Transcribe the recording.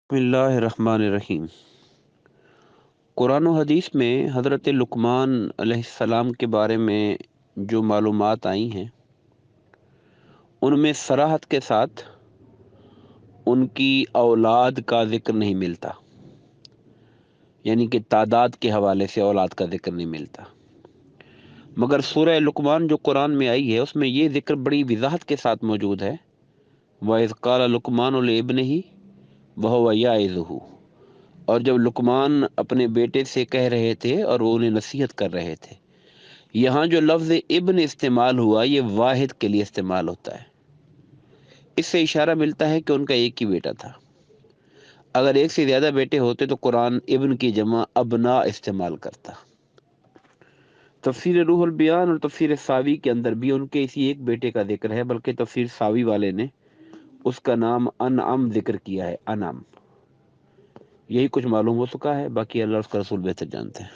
بسم اللہ الرحمن الرحیم۔ قرآن و حدیث میں حضرت لقمان علیہ السلام کے بارے میں جو معلومات آئی ہیں ان میں صراحت کے ساتھ ان کی اولاد کا ذکر نہیں ملتا، یعنی کہ تعداد کے حوالے سے اولاد کا ذکر نہیں ملتا، مگر سورہ لقمان جو قرآن میں آئی ہے اس میں یہ ذکر بڑی وضاحت کے ساتھ موجود ہے۔ وَإِذْ قَالَ لُقْمَانُ لِابْنِهِ وَهُوَ يَعِظُهُ، اور جب لقمان اپنے بیٹے سے کہہ رہے تھے اور وہ انہیں نصیحت کر رہے تھے۔ یہاں جو لفظ ابن استعمال ہوا یہ واحد کے لیے استعمال ہوتا ہے، اس سے اشارہ ملتا ہے کہ ان کا ایک ہی بیٹا تھا۔ اگر ایک سے زیادہ بیٹے ہوتے تو قرآن ابن کی جمع ابنا استعمال کرتا۔ تفسیر روح البیان اور تفسیر ساوی کے اندر بھی ان کے اسی ایک بیٹے کا ذکر ہے، بلکہ تفسیر ساوی والے نے اس کا نام انعم ذکر کیا ہے، انعم۔ یہی کچھ معلوم ہو سکا ہے، باقی اللہ اس کا رسول بہتر جانتے ہیں۔